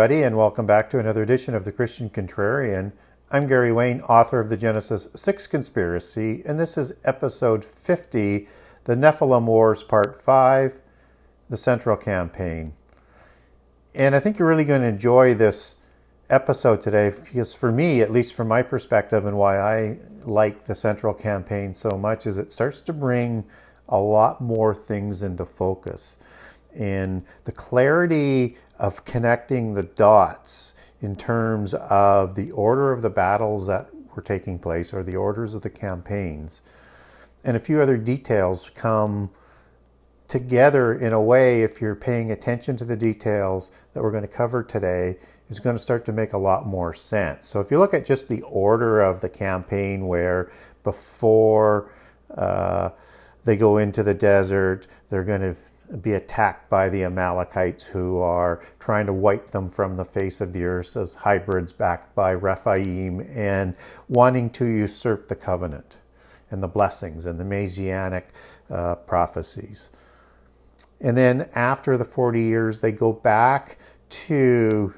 everybody, and welcome back to another edition of the Christian Contrarian. I'm Gary Wayne, author of the Genesis 6 Conspiracy, and this is episode 50, the Nephilim Wars, part 5, the Central Campaign. And I think you're really going to enjoy this episode today, because for me, at least from my perspective, and why I like the Central Campaign so much, is it starts to bring a lot more things into focus. And the clarity of connecting the dots in terms of the order of the battles that were taking place, or the orders of the campaigns, and a few other details come together in a way, if you're paying attention to the details that we're going to cover today, is going to start to make a lot more sense. So if you look at just the order of the campaign, where before they go into the desert, they're going to be attacked by the Amalekites, who are trying to wipe them from the face of the earth as hybrids backed by Rephaim, and wanting to usurp the covenant and the blessings and the Messianic prophecies. And then after the 40 years, they go back to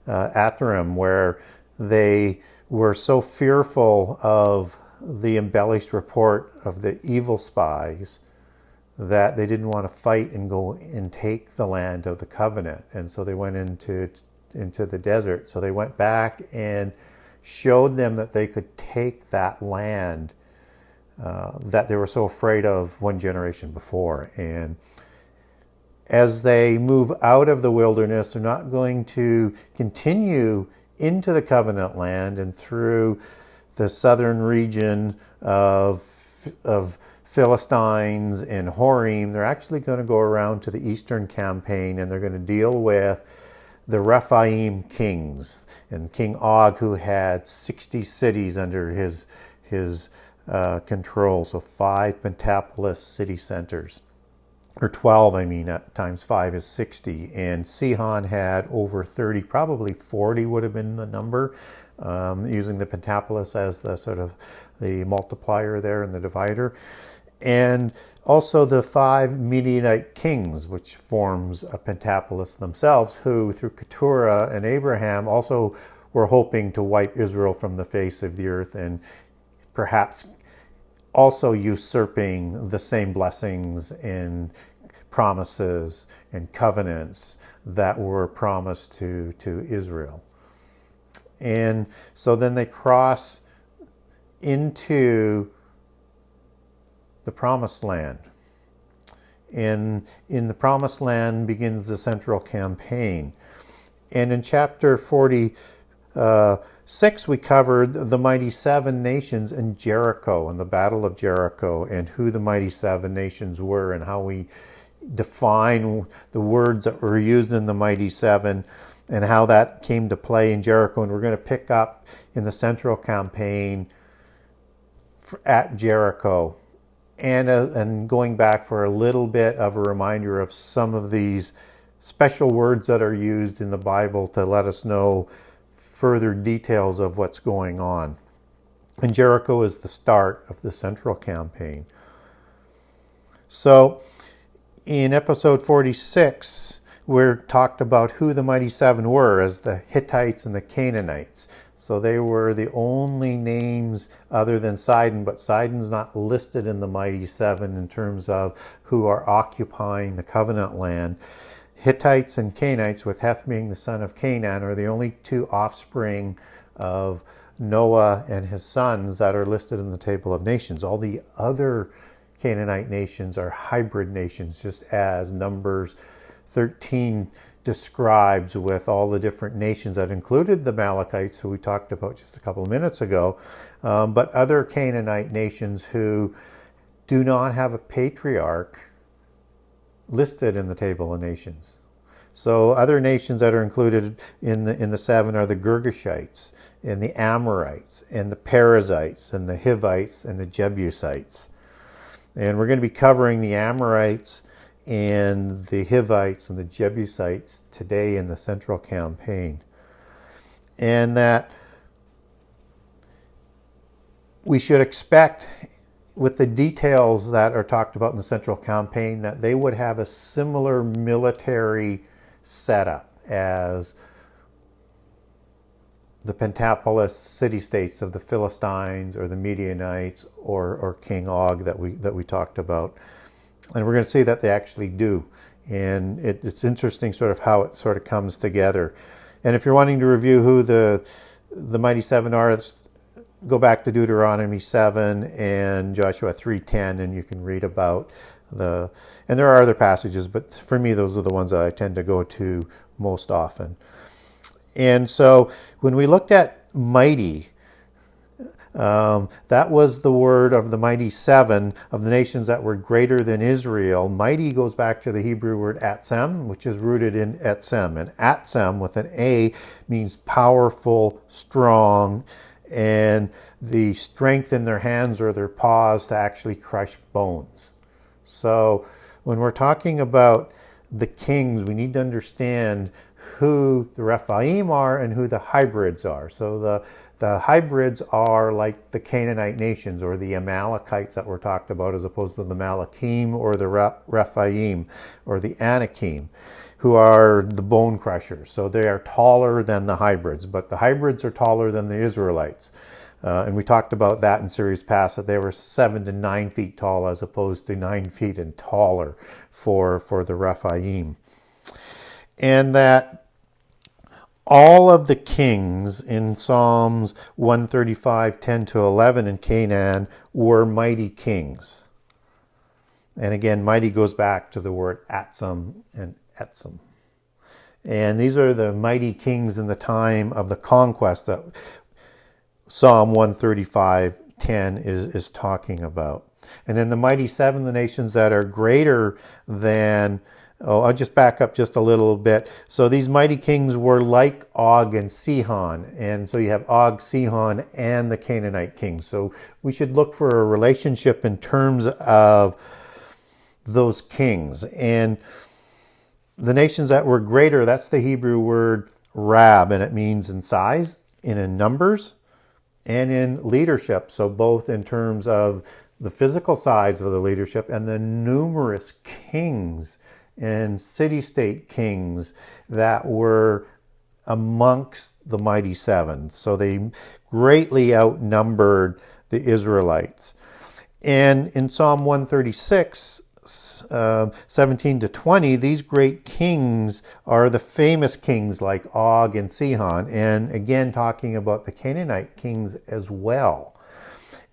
Atharim, where they were so fearful of the embellished report of the evil spies that they didn't want to fight and go and take the land of the covenant. And so they went into the desert. So they went back and showed them that they could take that land that they were so afraid of one generation before. And as they move out of the wilderness, they're not going to continue into the covenant land and through the southern region of Philistines and Horim. They're actually going to go around to the Eastern Campaign, and they're going to deal with the Rephaim kings, and King Og, who had 60 cities under his control, so 5 Pentapolis city centers, or 12, at times 5 is 60, and Sihon had over 30, probably 40 would have been the number, using the Pentapolis as the sort of the multiplier there and the divider. And also the 5 Midianite kings, which forms a Pentapolis themselves, who through Keturah and Abraham also were hoping to wipe Israel from the face of the earth, and perhaps also usurping the same blessings and promises and covenants that were promised to Israel. And so then they cross into the Promised Land. And in the Promised Land begins the Central Campaign. And in chapter 46, we covered the mighty 7 nations in Jericho, and the Battle of Jericho, and who the mighty 7 nations were, and how we define the words that were used in the mighty 7, and how that came to play in Jericho. And we're going to pick up in the Central Campaign at Jericho, and going back for a little bit of a reminder of some of these special words that are used in the Bible to let us know further details of what's going on. And Jericho is the start of the Central Campaign. So in episode 46, we're talked about who the mighty 7 were as the Hittites and the Canaanites. So they were the only names other than Sidon, but Sidon's not listed in the mighty 7 in terms of who are occupying the covenant land. Hittites and Canaanites, with Heth being the son of Canaan, are the only 2 offspring of Noah and his sons that are listed in the table of nations. All the other Canaanite nations are hybrid nations, just as Numbers 13 describes, with all the different nations that included the Amalekites, who we talked about just a couple of minutes ago, but other Canaanite nations who do not have a patriarch listed in the table of nations. So other nations that are included in the 7 are the Girgashites, and the Amorites, and the Perizzites, and the Hivites, and the Jebusites. And we're going to be covering the Amorites and the Hivites and the Jebusites today in the Central Campaign. And that we should expect, with the details that are talked about in the Central Campaign, that they would have a similar military setup as the Pentapolis city-states of the Philistines or the Midianites or King Og that we talked about. And we're going to see that they actually do. And it's interesting sort of how it sort of comes together. And if you're wanting to review who the Mighty Seven are, go back to Deuteronomy 7 and Joshua 3:10, and you can read about and there are other passages, but for me, those are the ones that I tend to go to most often. And so when we looked at mighty, that was the word of the mighty seven of the nations that were greater than Israel. Mighty goes back to the Hebrew word atzem, which is rooted in etzem. And atzem with an A means powerful, strong, and the strength in their hands or their paws to actually crush bones. So when we're talking about the kings, we need to understand who the Rephaim are and who the hybrids are. So the hybrids are like the Canaanite nations or the Amalekites that were talked about, as opposed to the Malachim or the Rephaim or the Anakim, who are the bone crushers. So they are taller than the hybrids, but the hybrids are taller than the Israelites. And we talked about that in series past, that they were 7 to 9 feet tall as opposed to 9 feet and taller for the Rephaim. And that all of the kings in Psalms 135, 10 to 11 in Canaan were mighty kings. And again, mighty goes back to the word atzem and etzem. And these are the mighty kings in the time of the conquest that Psalm 135, 10 is talking about. And then the mighty seven, the nations that are greater than, I'll just back up just a little bit. So these mighty kings were like Og and Sihon. And so you have Og, Sihon, and the Canaanite kings. So we should look for a relationship in terms of those kings. And the nations that were greater, that's the Hebrew word rab, and it means in size and in numbers and in leadership. So both in terms of the physical size of the leadership and the numerous kings and city-state kings that were amongst the mighty seven. So they greatly outnumbered the Israelites. And in Psalm 136, 17 to 20, these great kings are the famous kings like Og and Sihon, and again talking about the Canaanite kings as well.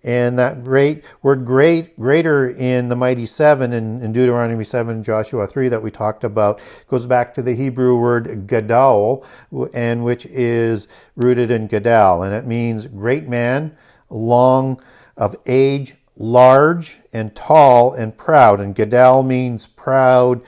And that greater in the mighty seven in Deuteronomy 7, Joshua 3 that we talked about goes back to the Hebrew word gadol, and which is rooted in gadal, and it means great man, long of age, large and tall and proud. And gadal means proud,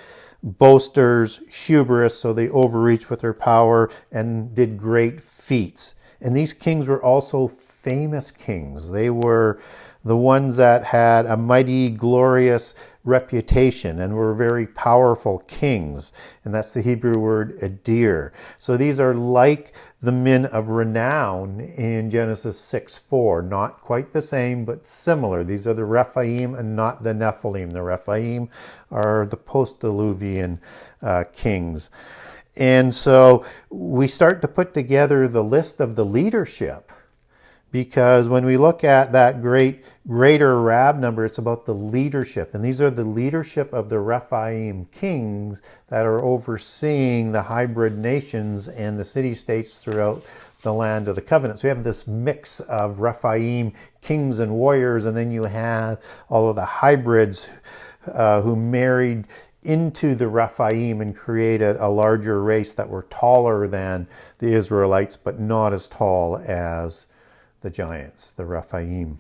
boasters, hubris, so they overreach with their power and did great feats. And these kings were also famous kings. They were the ones that had a mighty, glorious reputation and were very powerful kings. And that's the Hebrew word adir. So these are like the men of renown in Genesis 6:4. Not quite the same, but similar. These are the Rephaim and not the Nephilim. The Rephaim are the post-Diluvian kings. And so we start to put together the list of the leadership, because when we look at that greater Rab number, it's about the leadership. And these are the leadership of the Rephaim kings that are overseeing the hybrid nations and the city-states throughout the land of the covenant. So you have this mix of Rephaim kings and warriors, and then you have all of the hybrids who married into the Rephaim and created a larger race that were taller than the Israelites, but not as tall as the giants, the Rephaim.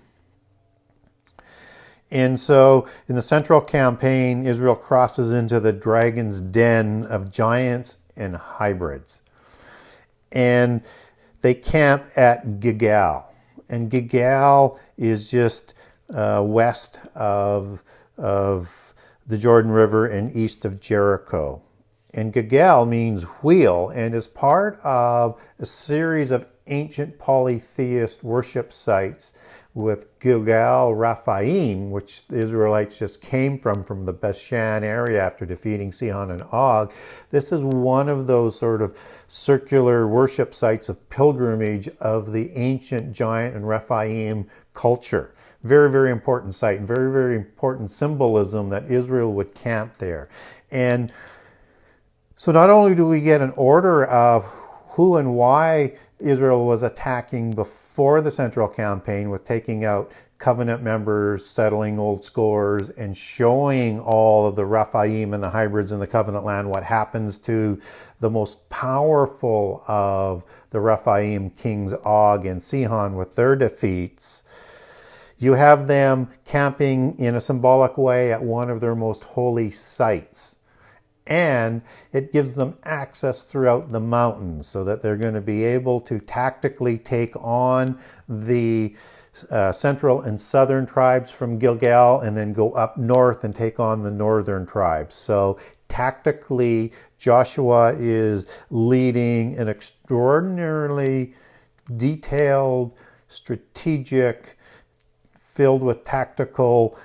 And so in the central campaign, Israel crosses into the dragon's den of giants and hybrids. And they camp at Gilgal. And Gilgal is just west of the Jordan River and east of Jericho. And Gilgal means wheel and is part of a series of ancient polytheist worship sites with Gilgal Raphaim, which the Israelites just came from the Bashan area after defeating Sihon and Og. This is one of those sort of circular worship sites of pilgrimage of the ancient giant and Rephaim culture. Very, very important site and very, very important symbolism that Israel would camp there. And so not only do we get an order of who and why Israel was attacking before the Central Campaign with taking out covenant members, settling old scores, and showing all of the Rephaim and the hybrids in the covenant land what happens to the most powerful of the Rephaim kings, Og and Sihon, with their defeats. You have them camping in a symbolic way at one of their most holy sites. And it gives them access throughout the mountains so that they're going to be able to tactically take on the central and southern tribes from Gilgal and then go up north and take on the northern tribes. So tactically, Joshua is leading an extraordinarily detailed, strategic, filled with tactical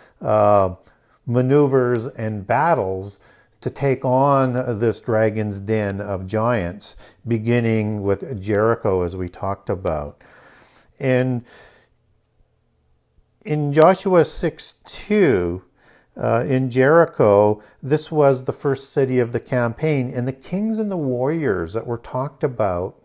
maneuvers and battles to take on this dragon's den of giants, beginning with Jericho, as we talked about. And in Joshua 6:2, in Jericho, this was the first city of the campaign, and the kings and the warriors that were talked about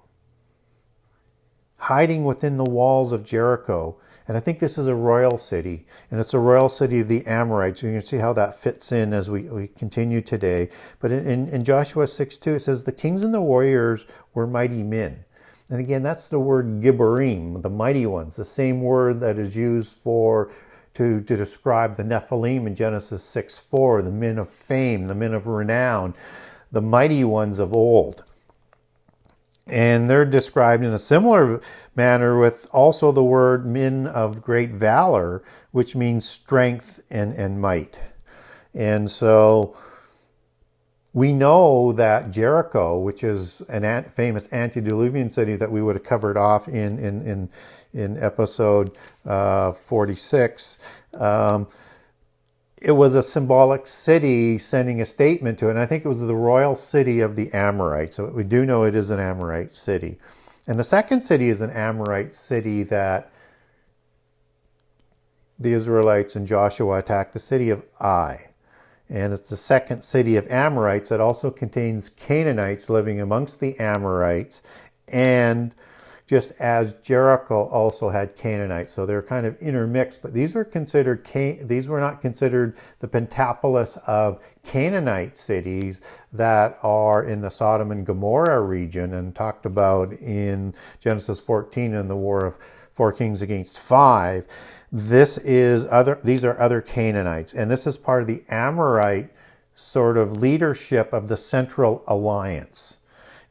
hiding within the walls of Jericho. And I think this is a royal city, and it's a royal city of the Amorites. You can see how that fits in as we continue today. But in Joshua 6:2, it says, the kings and the warriors were mighty men. And again, that's the word Gibborim, the mighty ones, the same word that is used to describe the Nephilim in Genesis 6:4, the men of fame, the men of renown, the mighty ones of old. And they're described in a similar manner with also the word men of great valor, which means strength and might. And so we know that Jericho, which is a famous antediluvian city that we would have covered off in episode 46, it was a symbolic city sending a statement to it. And I think it was the royal city of the Amorites. So we do know it is an Amorite city. And the second city is an Amorite city that the Israelites and Joshua attacked, the city of Ai. And it's the second city of Amorites that also contains Canaanites living amongst the Amorites, and just as Jericho also had Canaanites. So they're kind of intermixed, but these were not considered the pentapolis of Canaanite cities that are in the Sodom and Gomorrah region and talked about in Genesis 14 in the war of 4 kings against 5. These are other Canaanites, and this is part of the Amorite sort of leadership of the Central Alliance.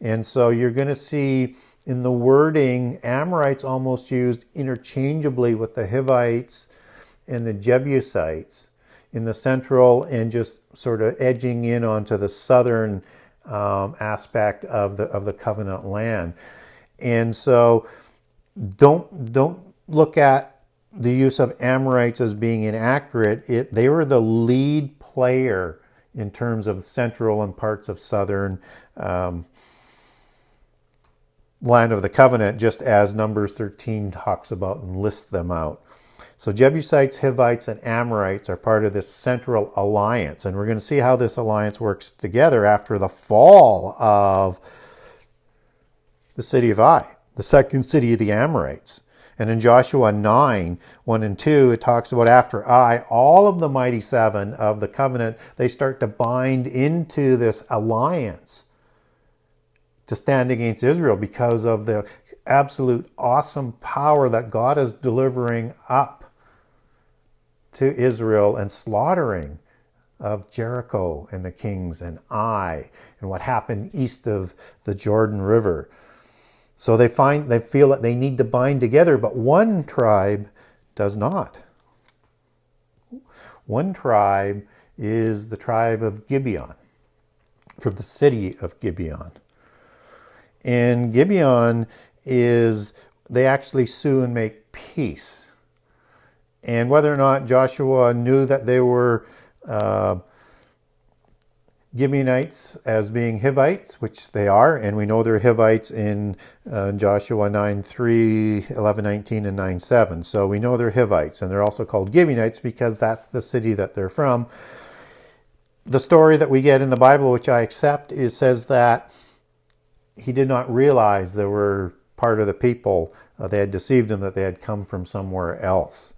And so you're going to see in the wording, Amorites almost used interchangeably with the Hivites and the Jebusites in the central, and just sort of edging in onto the southern aspect of the covenant land. And so don't look at the use of Amorites as being inaccurate. They were the lead player in terms of central and parts of southern land of the covenant, just as Numbers 13 talks about and lists them out. So Jebusites, Hivites, and Amorites are part of this central alliance, and we're going to see how this alliance works together after the fall of the city of Ai, the second city of the Amorites. And in Joshua 9, 1 and 2, it talks about after Ai, all of the mighty seven of the covenant, they start to bind into this alliance to stand against Israel because of the absolute awesome power that God is delivering up to Israel and slaughtering of Jericho and the kings and Ai and what happened east of the Jordan River. So they feel that they need to bind together, but one tribe does not. One tribe is the tribe of Gibeon, from the city of Gibeon. And Gibeon is they actually sue and make peace. And whether or not Joshua knew that they were Gibeonites as being Hivites, which they are, and we know they're Hivites in Joshua 9:3, 11:19, and 9:7. So we know they're Hivites, and they're also called Gibeonites because that's the city that they're from. The story that we get in the Bible, which I accept, says that he did not realize they were part of the people. They had deceived him, that they had come from somewhere else.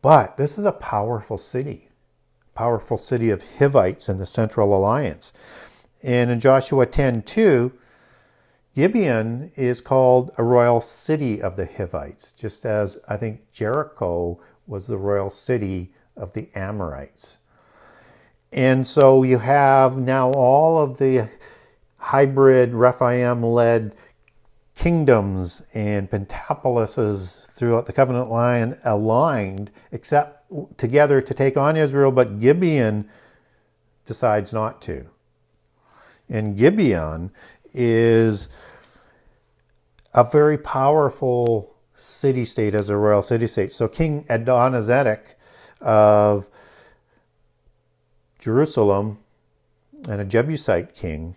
But this is a powerful city of Hivites in the Central Alliance. And in Joshua 10:2, Gibeon is called a royal city of the Hivites, just as I think Jericho was the royal city of the Amorites. And so you have now all of the hybrid Rephaim-led kingdoms and pentapolises throughout the covenant line aligned, except together to take on Israel, but Gibeon decides not to. And Gibeon is a very powerful city-state as a royal city-state. So King Adonizedek of Jerusalem, and a Jebusite king,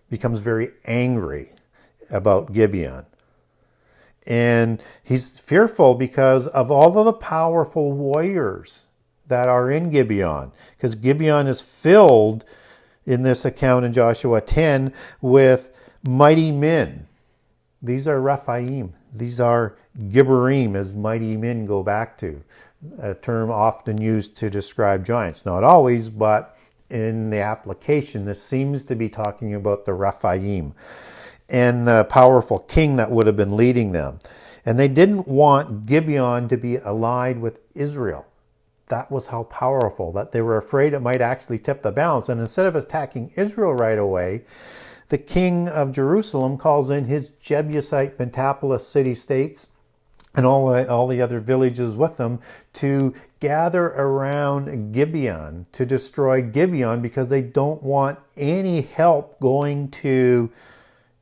becomes very angry about Gibeon. And he's fearful because of all of the powerful warriors that are in Gibeon. Because Gibeon is filled, in this account in Joshua 10, with mighty men. These are Rephaim. These are Gibborim, as mighty men go back to. A term often used to describe giants. Not always, but in the application, this seems to be talking about the Rephaim and the powerful king that would have been leading them. And they didn't want Gibeon to be allied with Israel. That was how powerful, that they were afraid it might actually tip the balance. And instead of attacking Israel right away, the king of Jerusalem calls in his Jebusite pentapolis city-states and all the other villages with them to gather around Gibeon, to destroy Gibeon, because they don't want any help going to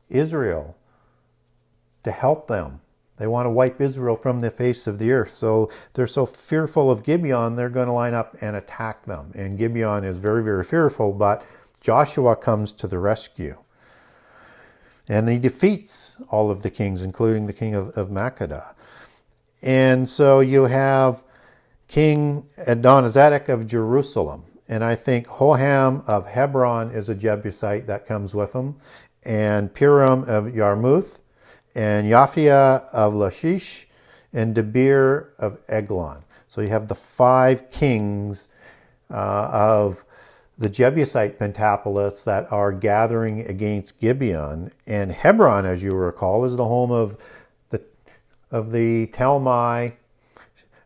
Israel to help them. They want to wipe Israel from the face of the earth. So they're so fearful of Gibeon, they're going to line up and attack them. And Gibeon is very, very fearful, but Joshua comes to the rescue. And he defeats all of the kings, including the king of Makkedah. And so you have King Adonizedek of Jerusalem. And I think Hoham of Hebron is a Jebusite that comes with him. And Piram of Yarmuth, and Yaphia of Lachish, and Debir of Eglon. So you have the 5 kings of the Jebusite pentapolis that are gathering against Gibeon. And Hebron, as you recall, is the home of the Talmai,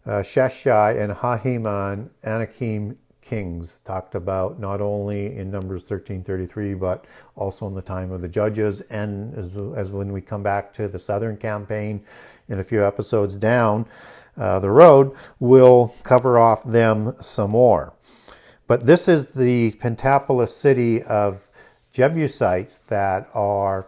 Sheshai, and Hahiman, Anakim kings, talked about not only in Numbers 13:33, but also in the time of the Judges, and as when we come back to the Southern Campaign in a few episodes down the road, we'll cover off them some more. But this is the pentapolis city of Jebusites that are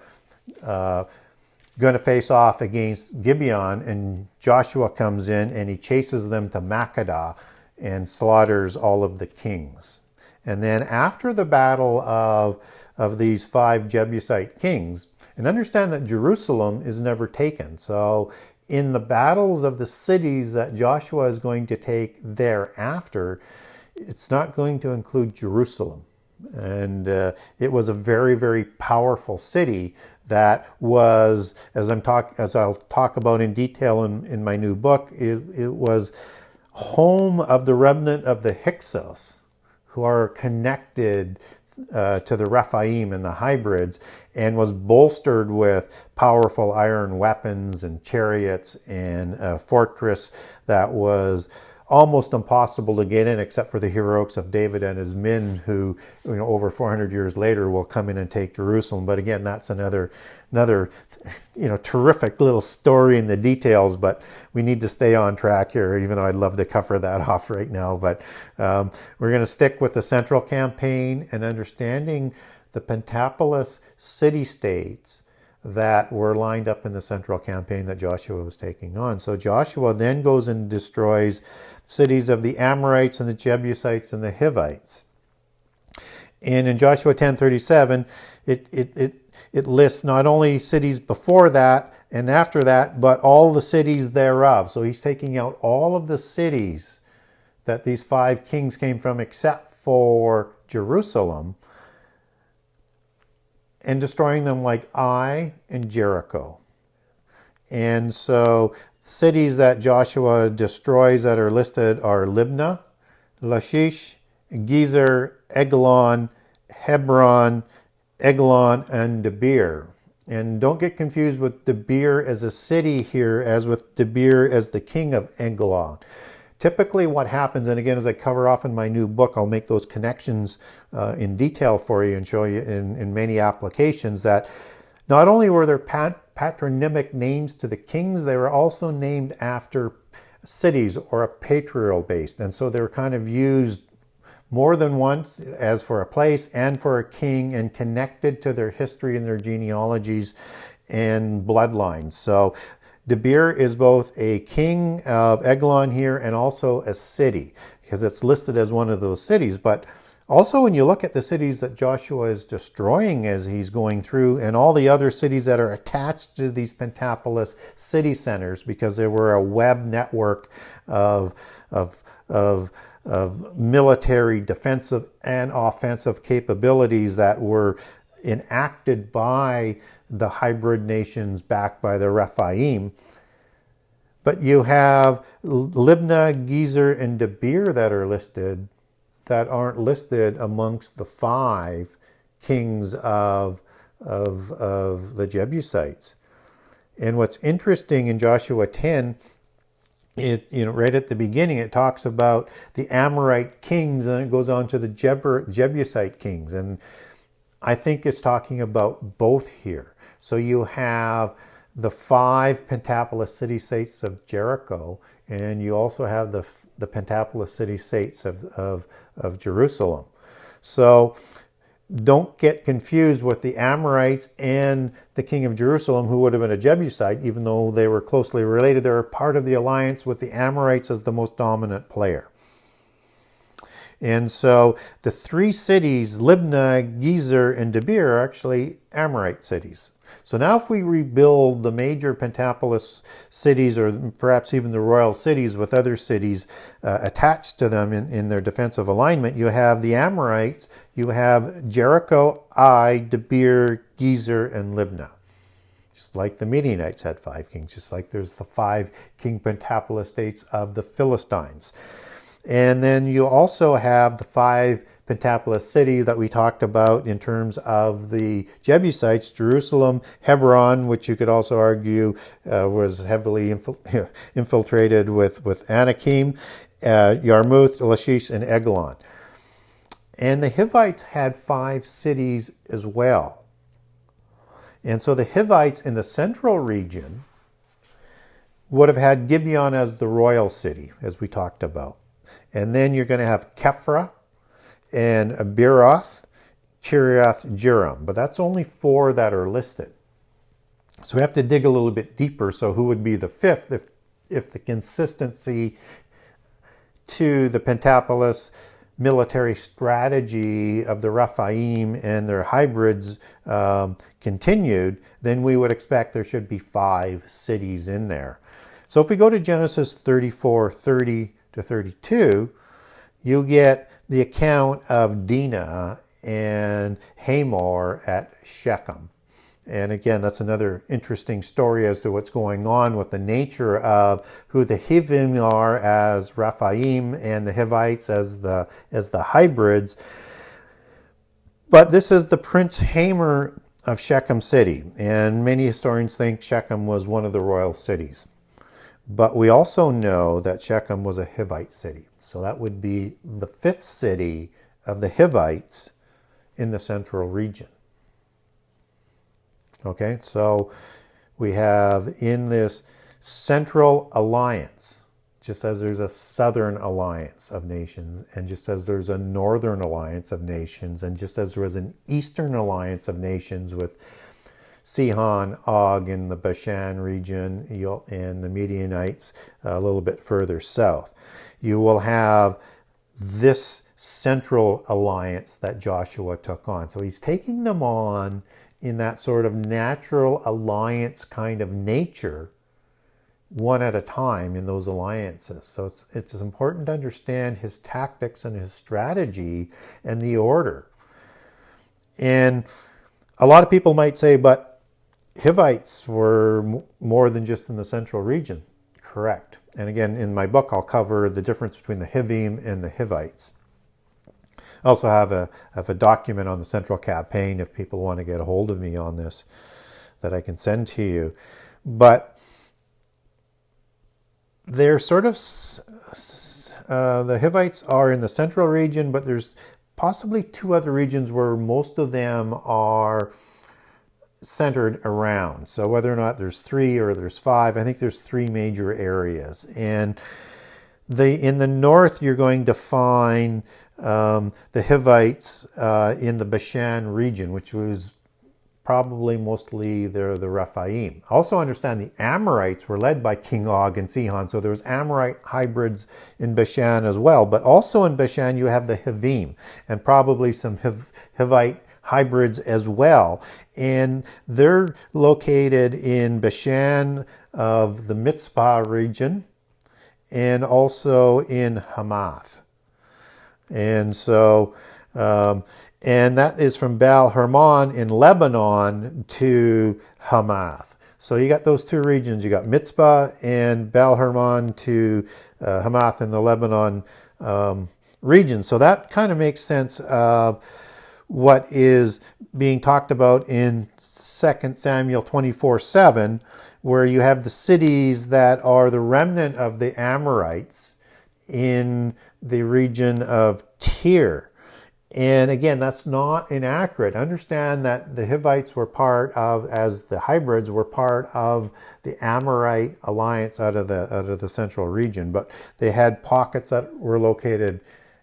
going to face off against Gibeon, and Joshua comes in and he chases them to Makkedah and slaughters all of the kings. And then after the battle of these 5 Jebusite kings, and understand that Jerusalem is never taken. So in the battles of the cities that Joshua is going to take thereafter, it's not going to include Jerusalem. And it was a very, very powerful city that was, as I'll talk about in detail in my new book, it was home of the remnant of the Hyksos, who are connected to the Rephaim and the hybrids, and was bolstered with powerful iron weapons and chariots and a fortress that was almost impossible to get in, except for the heroics of David and his men, who, over 400 years later will come in and take Jerusalem. But again, that's another terrific little story in the details, but we need to stay on track here, even though I'd love to cover that off right now. But we're going to stick with the central campaign and understanding the pentapolis city-states that were lined up in the central campaign that Joshua was taking on. So Joshua then goes and destroys cities of the Amorites and the Jebusites and the Hivites. And in Joshua 10:37, it lists not only cities before that and after that, but all the cities thereof. So he's taking out all of the cities that these 5 kings came from, except for Jerusalem, and destroying them like Ai and Jericho. And so cities that Joshua destroys that are listed are Libnah, Lachish, Gezer, Eglon, Hebron, Eglon, and Debir. And don't get confused with Debir as a city here as with Debir as the king of Eglon. Typically what happens, and again, as I cover off in my new book, I'll make those connections in detail for you and show you in many applications, that not only were there patronymic names to the kings, they were also named after cities or a patrial based. And so they were kind of used more than once as for a place and for a king, and connected to their history and their genealogies and bloodlines. So Debir is both a king of Eglon here and also a city, because it's listed as one of those cities. But also when you look at the cities that Joshua is destroying as he's going through, and all the other cities that are attached to these Pentapolis city centers, because there were a web network of military defensive and offensive capabilities that were enacted by the hybrid nations backed by the Rephaim. But you have Libnah, Gezer, and Debir that are listed that aren't listed amongst the 5 kings of the Jebusites. And what's interesting in Joshua 10, right at the beginning, it talks about the Amorite kings, and it goes on to the Jebusite kings. And I think it's talking about both here. So you have the 5 Pentapolis city-states of Jericho, and you also have the Pentapolis city-states of Jerusalem. So don't get confused with the Amorites and the king of Jerusalem, who would have been a Jebusite, even though they were closely related. They were part of the alliance with the Amorites as the most dominant player. And so the 3 cities, Libnah, Gezer, and Debir, are actually Amorite cities. So now if we rebuild the major Pentapolis cities, or perhaps even the royal cities with other cities attached to them in their defensive alignment, you have the Amorites, you have Jericho, Ai, Debir, Gezer, and Libnah. Just like the Midianites had 5 kings, just like there's the 5 king Pentapolis states of the Philistines. And then you also have the 5 Pentapolis cities that we talked about in terms of the Jebusites: Jerusalem, Hebron, which you could also argue was heavily infiltrated with Anakim, Yarmouth, Lachish, and Eglon. And the Hivites had 5 cities as well. And so the Hivites in the central region would have had Gibeon as the royal city, as we talked about. And then you're going to have Kephra and Beeroth, Kiriath Jearim. But that's only 4 that are listed. So we have to dig a little bit deeper. So who would be the 5th if the consistency to the Pentapolis military strategy of the Rephaim and their hybrids continued, then we would expect there should be 5 cities in there. So if we go to Genesis 34:30 to 32, you get the account of Dinah and Hamor at Shechem. And again, that's another interesting story as to what's going on with the nature of who the Hivim are as Rephaim and the Hivites as the hybrids. But this is the Prince Hamor of Shechem city, and many historians think Shechem was one of the royal cities. But we also know that Shechem was a Hivite city. So that would be the 5th city of the Hivites in the central region. Okay, so we have in this central alliance, just as there's a southern alliance of nations, and just as there's a northern alliance of nations, and just as there was an eastern alliance of nations with Sihon, Og in the Bashan region, and the Midianites a little bit further south. You will have this central alliance that Joshua took on. So he's taking them on in that sort of natural alliance kind of nature, one at a time in those alliances. So it's important to understand his tactics and his strategy and the order. And a lot of people might say, but Hivites were more than just in the central region. Correct. And again, in my book, I'll cover the difference between the Hivim and the Hivites. I also have a document on the Central Campaign if people want to get a hold of me on this that I can send to you. But they're sort of, the Hivites are in the central region, but there's possibly two other regions where most of them are centered around. So whether or not there's three or there's five, I think there's three major areas. And in the north, you're going to find the Hivites in the Bashan region, which was probably mostly the Rephaim. Also understand the Amorites were led by King Og and Sihon, so there was Amorite hybrids in Bashan as well. But also in Bashan you have the Hivim, and probably some Hivite hybrids as well. And they're located in Bashan of the Mitzpah region, and also in Hamath. And so and that is from Baal Hermon in Lebanon to Hamath. So you got those two regions. You got Mitzpah and Baal Hermon to Hamath in the Lebanon region. So that kind of makes sense of what is being talked about in 2 Samuel 24:7, where you have the cities that are the remnant of the Amorites in the region of Tyre. And again, that's not inaccurate. Understand that the Hivites were part of, as the hybrids were part of the Amorite alliance out of the central region, but they had pockets that were located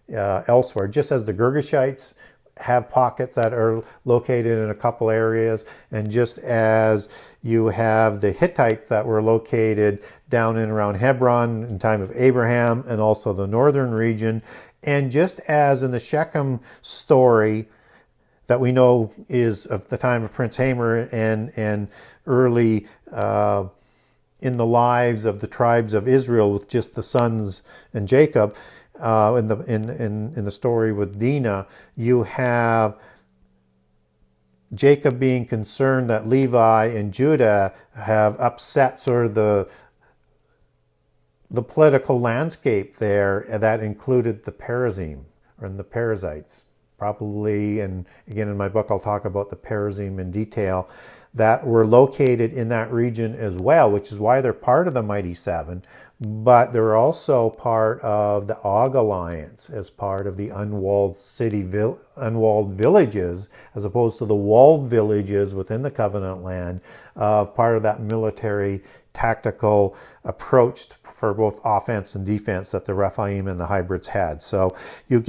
elsewhere, just as the Girgashites have pockets that are located in a couple areas, and just as you have the Hittites that were located down and around Hebron in time of Abraham, and also the northern region. And just as in the Shechem story that we know is of the time of Prince Hamer and early in the lives of the tribes of Israel with just the sons and Jacob, in the story with Dinah, you have Jacob being concerned that Levi and Judah have upset sort of the political landscape there, that included the Perizim, or the Perizzites, probably, and again in my book I'll talk about the Perizim in detail, that were located in that region as well, which is why they're part of the Mighty Seven, but they're also part of the Og Alliance as part of the unwalled unwalled villages, as opposed to the walled villages within the covenant land, part of that military tactical approach for both offense and defense that the Rephaim and the hybrids had. So you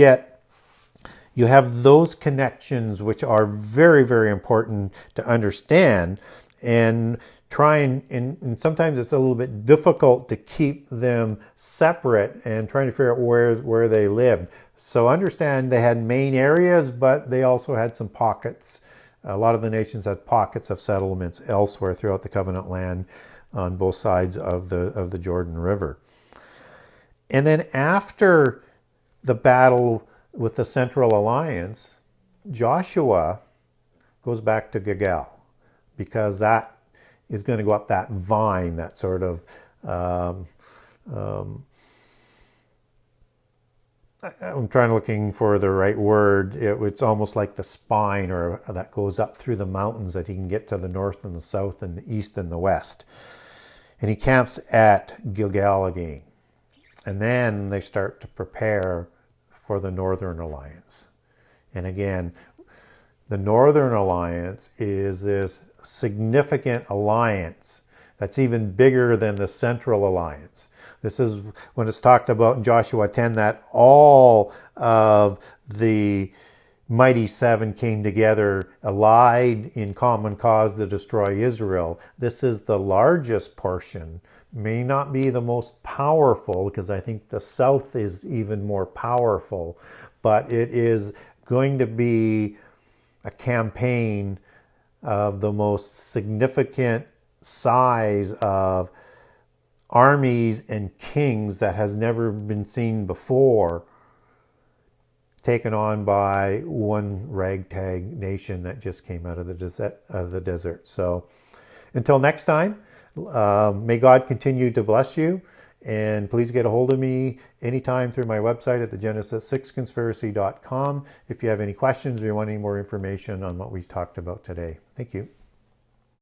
have those connections, which are very, very important to understand, and try and sometimes it's a little bit difficult to keep them separate and trying to figure out where they lived. So understand they had main areas, but they also had some pockets. A lot of the nations had pockets of settlements elsewhere throughout the covenant land on both sides of the Jordan River. And then after the battle with the Central Alliance, Joshua goes back to Gilgal, because that is going to go up that vine, that sort of I'm looking for the right word. It's almost like the spine, or that goes up through the mountains that he can get to the north and the south and the east and the west. And he camps at Gilgal again. And then they start to prepare for the Northern Alliance. And again, the Northern Alliance is this significant alliance that's even bigger than the Central Alliance. This is when it's talked about in Joshua 10 that all of the mighty seven came together, allied in common cause to destroy Israel. This is the largest portion. May not be the most powerful, because I think the south is even more powerful, but it is going to be a campaign of the most significant size of armies and kings that has never been seen before, taken on by one ragtag nation that just came out of the desert. So until next time, may God continue to bless you, and please get a hold of me anytime through my website at thegenesis6conspiracy.com if you have any questions or you want any more information on what we've talked about today. Thank you.